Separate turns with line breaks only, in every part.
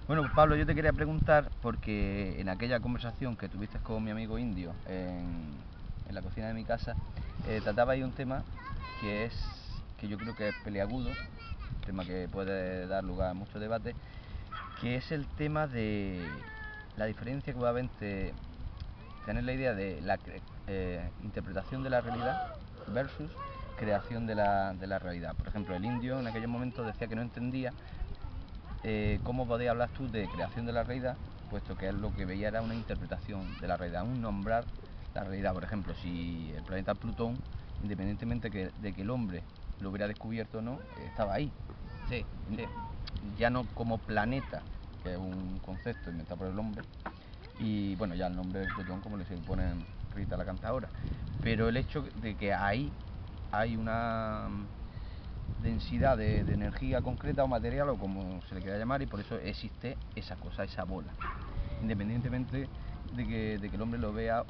Bueno, Pablo, yo te quería preguntar, porque en aquella conversación que tuviste con mi amigo indio en la cocina de mi casa, trataba ahí un tema que es, que yo creo que es peliagudo, un tema que puede dar lugar a mucho debate, que es el tema de la diferencia que va a haber entre tener la idea de la interpretación de la realidad versus creación de la realidad. Por ejemplo, el indio en aquellos momentos decía que no entendía cómo podías hablar tú de creación de la realidad, puesto que él lo que veía era una interpretación de la realidad, un nombrar la realidad. Por ejemplo, si el planeta Plutón, independientemente de que el hombre lo hubiera descubierto o no, estaba ahí.
Sí, sí.
Ya no como planeta, que es un concepto inventado por el hombre, y bueno, ya el nombre de Plutón, como le se pone Rita la cantadora, pero el hecho de que ahí hay una densidad de energía concreta o material o como se le quiera llamar, y por eso existe esa cosa, esa bola, independientemente de que el hombre lo vea,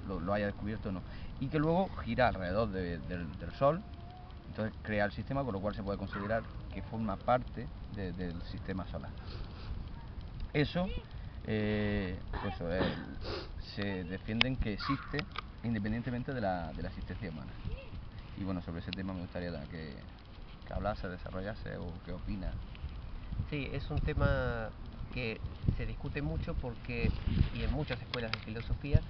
lo haya descubierto o no, y que luego gira alrededor del Sol, entonces crea el sistema, con lo cual se puede considerar que forma parte del sistema solar. Eso, pues, se defienden que existe independientemente de la existencia humana. Y bueno, sobre ese tema me gustaría que hablase, desarrollase o qué opina.
Sí, es un tema que se discute mucho y en muchas escuelas de filosofía,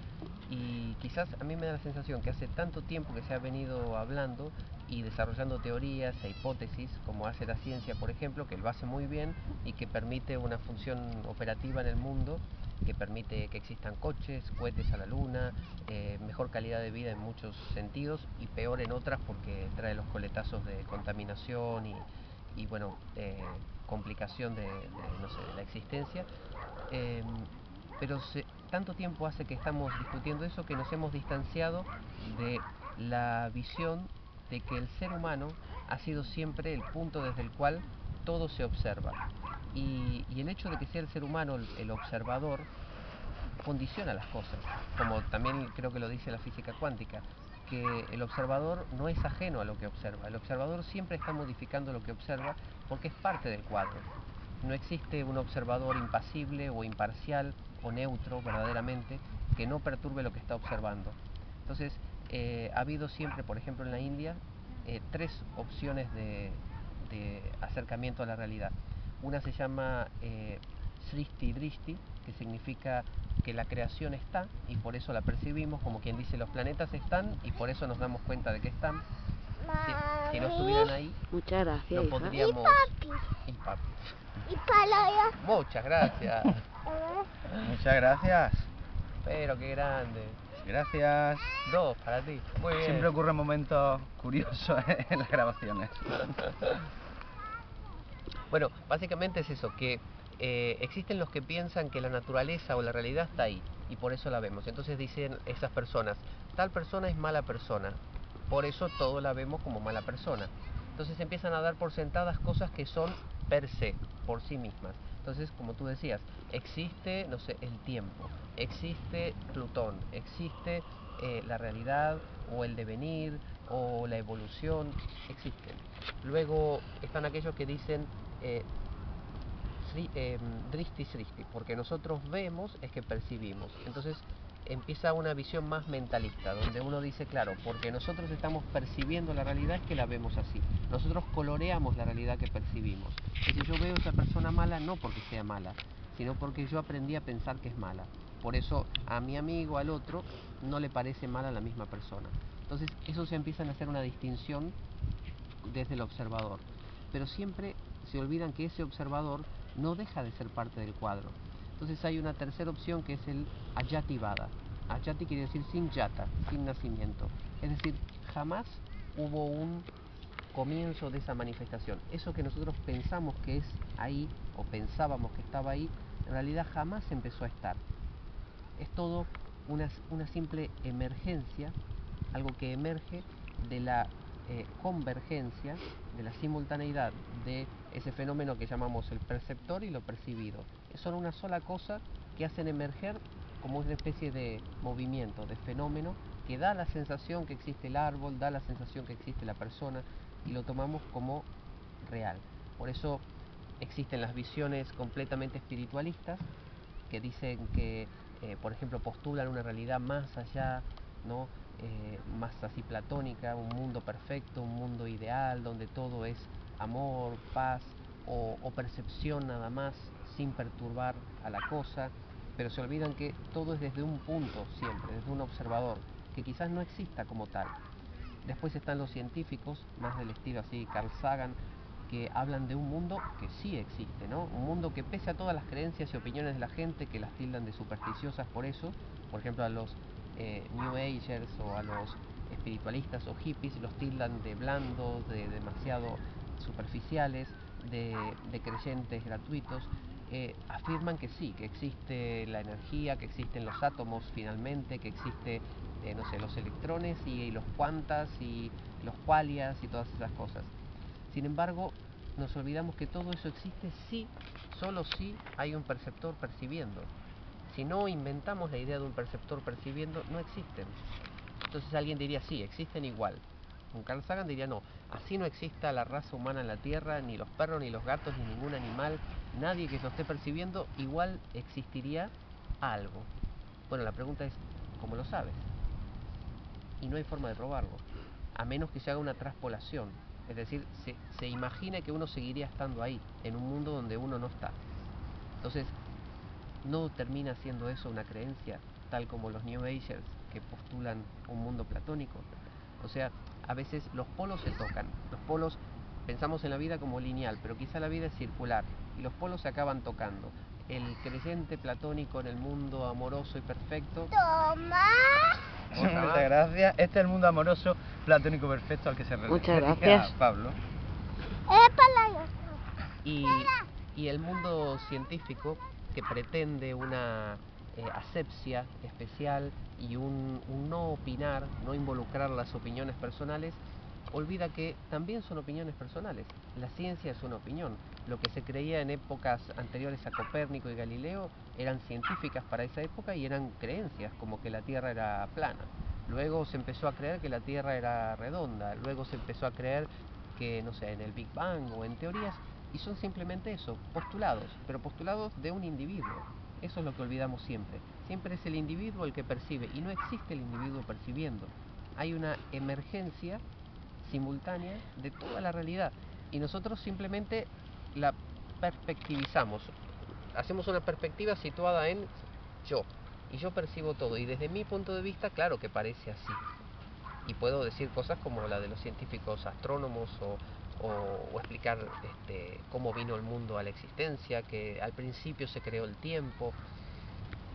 y quizás a mí me da la sensación que hace tanto tiempo que se ha venido hablando y desarrollando teorías e hipótesis, como hace la ciencia, por ejemplo, que lo hace muy bien y que permite una función operativa en el mundo, que permite que existan coches, cohetes a la luna, mejor calidad de vida en muchos sentidos y peor en otras porque trae los coletazos de contaminación y bueno, complicación no sé, de la existencia. Eh, pero tanto tiempo hace que estamos discutiendo eso que nos hemos distanciado de la visión de que el ser humano ha sido siempre el punto desde el cual todo se observa. Y el hecho de que sea el ser humano el observador condiciona las cosas, como también creo que lo dice la física cuántica, que el observador no es ajeno a lo que observa, el observador siempre está modificando lo que observa porque es parte del cuadro. No existe un observador impasible o imparcial o neutro verdaderamente que no perturbe lo que está observando. Entonces, ha habido siempre, por ejemplo en la India, tres opciones de acercamiento a la realidad. Una se llama Srishti Drishti, que significa que la creación está y por eso la percibimos, como quien dice los planetas están y por eso nos damos cuenta de que están. Si no estuvieran ahí,
muchas gracias,
no
hija.
podríamos... Y papi.
Y para
Muchas gracias.
Muchas gracias.
Pero qué grande.
Gracias.
Dos para ti. Muy bien.
Siempre ocurren momentos curiosos en las grabaciones.
Bueno, básicamente es eso, que existen los que piensan que la naturaleza o la realidad está ahí y por eso la vemos. Entonces dicen esas personas, tal persona es mala persona, por eso todo la vemos como mala persona. Entonces empiezan a dar por sentadas cosas que son per se, por sí mismas. Entonces, como tú decías, existe, no sé, el tiempo, existe Plutón, existe la realidad o el devenir o la evolución, existen. Luego están aquellos que dicen Drishti Srishti, porque nosotros vemos es que percibimos. Entonces empieza una visión más mentalista, donde uno dice, claro, porque nosotros estamos percibiendo la realidad es que la vemos así. Nosotros coloreamos la realidad que percibimos. Y si yo veo a esa persona mala, no porque sea mala, sino porque yo aprendí a pensar que es mala. Por eso a mi amigo, al otro, no le parece mala la misma persona. Entonces eso se empiezan a hacer una distinción desde el observador. Pero siempre se olvidan que ese observador no deja de ser parte del cuadro. Entonces hay una tercera opción que es el Ajativada. Ajati quiere decir sin yata, sin nacimiento. Es decir, jamás hubo un comienzo de esa manifestación. Eso que nosotros pensamos que es ahí, o pensábamos que estaba ahí, en realidad jamás empezó a estar. Es todo una simple emergencia, algo que emerge de la convergencia, de la simultaneidad de ese fenómeno que llamamos el perceptor y lo percibido. Son una sola cosa que hacen emerger como una especie de movimiento, de fenómeno que da la sensación que existe el árbol, da la sensación que existe la persona y lo tomamos como real. Por eso existen las visiones completamente espiritualistas que dicen que, por ejemplo, postulan una realidad más allá, ¿no? Más así platónica, un mundo perfecto, un mundo ideal, donde todo es amor, paz o percepción nada más, sin perturbar a la cosa, pero se olvidan que todo es desde un punto siempre, desde un observador, que quizás no exista como tal. Después están los científicos, más del estilo así Carl Sagan, que hablan de un mundo que sí existe, ¿no? Un mundo que pese a todas las creencias y opiniones de la gente, que las tildan de supersticiosas por eso, por ejemplo a los New Agers o a los espiritualistas o hippies los tildan de blandos, de demasiado superficiales, de creyentes gratuitos, afirman que sí, que existe la energía, que existen los átomos finalmente, que existe, no sé, los electrones y los cuantas y los qualias y todas esas cosas. Sin embargo, nos olvidamos que todo eso existe si, solo si hay un perceptor percibiendo. Si no inventamos la idea de un perceptor percibiendo, no existen. Entonces alguien diría, sí, existen igual. Un Carl Sagan diría, no, así no exista la raza humana en la Tierra, ni los perros, ni los gatos, ni ningún animal, nadie que lo esté percibiendo, igual existiría algo. Bueno, la pregunta es, ¿cómo lo sabes? Y no hay forma de probarlo, a menos que se haga una traspolación. Es decir, se imagina que uno seguiría estando ahí, en un mundo donde uno no está. Entonces, ¿no termina siendo eso una creencia, tal como los New Agers que postulan un mundo platónico? O sea, a veces los polos se tocan. Los polos, pensamos en la vida como lineal, pero quizá la vida es circular, y los polos se acaban tocando. El creyente platónico en el mundo amoroso y perfecto.
Toma.
Muchas gracias. Este es el mundo amoroso platónico perfecto al que se
Muchas
refería
gracias.
Pablo.
Y el mundo científico, que pretende una asepsia especial y un no opinar, no involucrar las opiniones personales, olvida que también son opiniones personales. La ciencia es una opinión. Lo que se creía en épocas anteriores a Copérnico y Galileo eran científicas para esa época y eran creencias, como que la Tierra era plana. Luego se empezó a creer que la Tierra era redonda, luego se empezó a creer que, no sé, en el Big Bang o en teorías, y son simplemente eso, postulados, pero postulados de un individuo. Eso es lo que olvidamos siempre. Siempre es el individuo el que percibe, y no existe el individuo percibiendo. Hay una emergencia simultánea de toda la realidad, y nosotros simplemente la perspectivizamos. Hacemos una perspectiva situada en yo, y yo percibo todo, y desde mi punto de vista, claro que parece así. Y puedo decir cosas como la de los científicos astrónomos o explicar cómo vino el mundo a la existencia, que al principio se creó el tiempo,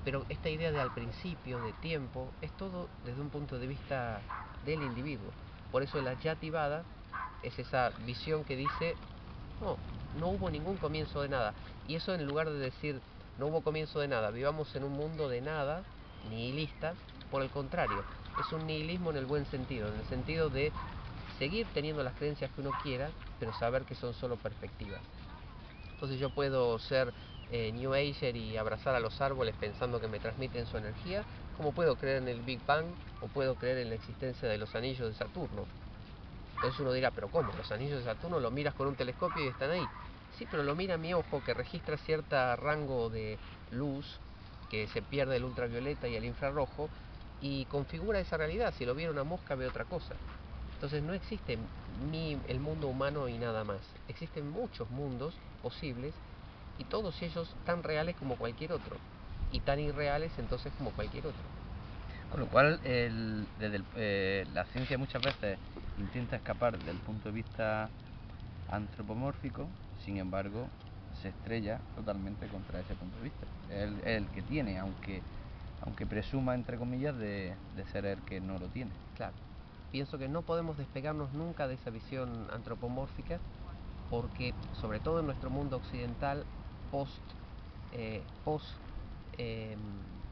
pero esta idea de al principio, de tiempo, es todo desde un punto de vista del individuo. Por eso la Yativada es esa visión que dice, no, no hubo ningún comienzo de nada. Y eso, en lugar de decir, no hubo comienzo de nada, vivamos en un mundo de nada, nihilista, por el contrario, es un nihilismo en el buen sentido, en el sentido de seguir teniendo las creencias que uno quiera, pero saber que son solo perspectivas. Entonces yo puedo ser New Ager y abrazar a los árboles pensando que me transmiten su energía, como puedo creer en el Big Bang o puedo creer en la existencia de los anillos de Saturno. Entonces uno dirá, pero ¿cómo? Los anillos de Saturno los miras con un telescopio y están ahí. Sí, pero lo mira mi ojo, que registra cierto rango de luz, que se pierde el ultravioleta y el infrarrojo, y configura esa realidad. Si lo viera una mosca, ve otra cosa. Entonces no existe el mundo humano y nada más. Existen muchos mundos posibles, y todos ellos tan reales como cualquier otro, y tan irreales entonces como cualquier otro.
Con lo cual, la ciencia muchas veces intenta escapar del punto de vista antropomórfico, sin embargo, se estrella totalmente contra ese punto de vista. Es el que tiene, aunque presuma, entre comillas, de ser el que no lo tiene.
Claro. Pienso que no podemos despegarnos nunca de esa visión antropomórfica, porque sobre todo en nuestro mundo occidental post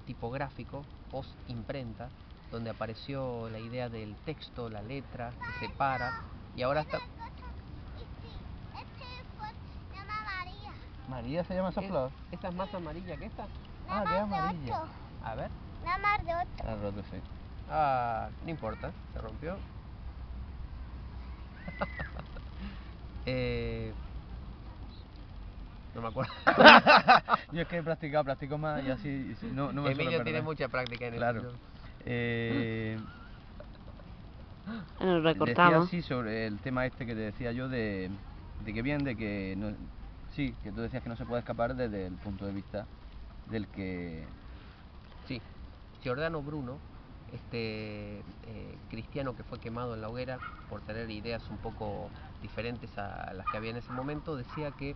tipográfico, post imprenta, donde apareció la idea del texto, la letra que separa, y ahora está.
¿María se llama esa flor?
¿Esta es más amarilla que esta?
Ah, que es amarilla.
A ver.
Nada más de otra.
La roto, sí.
Ah, no importa, se rompió. no me acuerdo.
Yo es que he practico más y así no me suelo
Emilio tiene
perder.
mucha práctica en
Claro.
eso.
Nos
Decía
recortamos.
así sobre el tema este que te decía yo de que bien, de que no, sí, que tú decías que no se puede escapar desde el punto de vista del que...
Sí, Giordano Bruno, este cristiano que fue quemado en la hoguera por tener ideas un poco diferentes a las que había en ese momento, decía que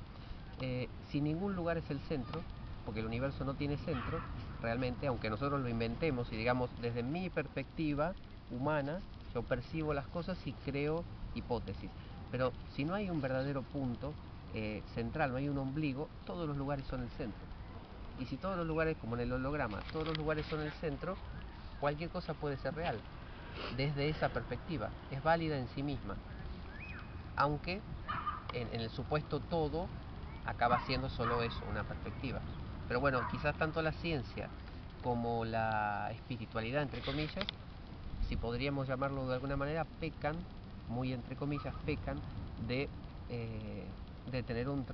si ningún lugar es el centro, porque el universo no tiene centro, realmente, aunque nosotros lo inventemos y digamos desde mi perspectiva humana, yo percibo las cosas y creo hipótesis, pero si no hay un verdadero punto central, no hay un ombligo, todos los lugares son el centro. Y si todos los lugares, como en el holograma, todos los lugares son el centro, cualquier cosa puede ser real. Desde esa perspectiva, es válida en sí misma. Aunque en el supuesto todo acaba siendo solo eso, una perspectiva. Pero bueno, quizás tanto la ciencia como la espiritualidad, entre comillas, si podríamos llamarlo de alguna manera, pecan, muy entre comillas, pecan de tener un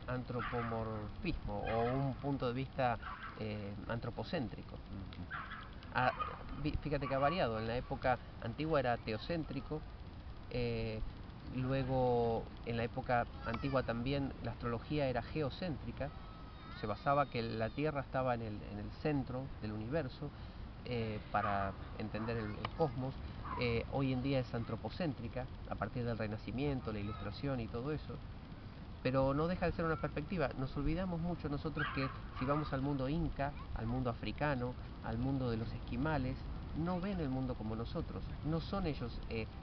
antropomorfismo o un punto de vista antropocéntrico. Fíjate que ha variado. En la época antigua era teocéntrico, luego en la época antigua también la astrología era geocéntrica, se basaba que la Tierra estaba en el centro del universo para entender el cosmos. Hoy en día es antropocéntrica a partir del Renacimiento, la Ilustración y todo eso. Pero no deja de ser una perspectiva. Nos olvidamos mucho nosotros que si vamos al mundo inca, al mundo africano, al mundo de los esquimales, no ven el mundo como nosotros. No son ellos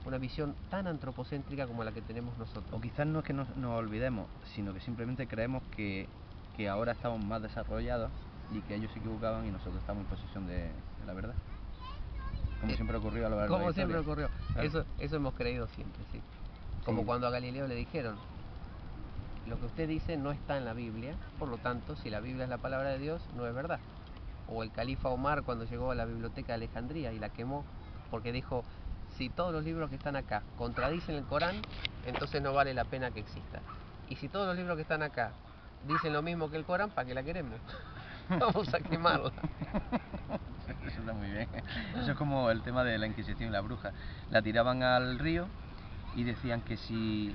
una visión tan antropocéntrica como la que tenemos nosotros.
O quizás no es que nos olvidemos, sino que simplemente creemos que ahora estamos más desarrollados y que ellos se equivocaban y nosotros estamos en posesión de la verdad. Como siempre ocurrió a lo largo de la historia.
Como siempre ocurrió.
Claro.
Eso hemos creído siempre, sí. Como cuando a Galileo le dijeron: lo que usted dice no está en la Biblia, por lo tanto, si la Biblia es la palabra de Dios, no es verdad. O el califa Omar cuando llegó a la biblioteca de Alejandría y la quemó porque dijo: si todos los libros que están acá contradicen el Corán, entonces no vale la pena que exista. Y si todos los libros que están acá dicen lo mismo que el Corán, ¿para qué la queremos? Vamos a quemarla.
Eso está muy bien. Eso es como el tema de la Inquisición y la bruja. La tiraban al río y decían que si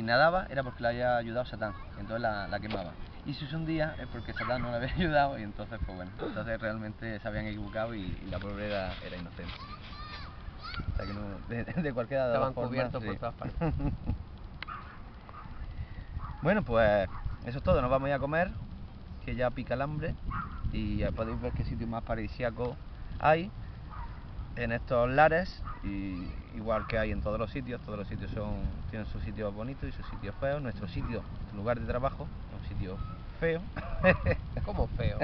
nadaba era porque le había ayudado Satán, entonces la quemaban. Y si se hundía es porque Satán no le había ayudado y entonces pues bueno, entonces realmente se habían equivocado y la pobre era inocente. O sea que no, de cualquiera de las formas...
Estaban cubiertos por todas partes.
Bueno, pues eso es todo, nos vamos a ir a comer, que ya pica el hambre y ya podéis ver qué sitio más paradisíaco hay en estos lares, y igual que hay en todos los sitios tienen sus sitios bonitos y sus sitios feos. Nuestro sitio, lugar de trabajo, es un sitio feo.
¿Cómo feo?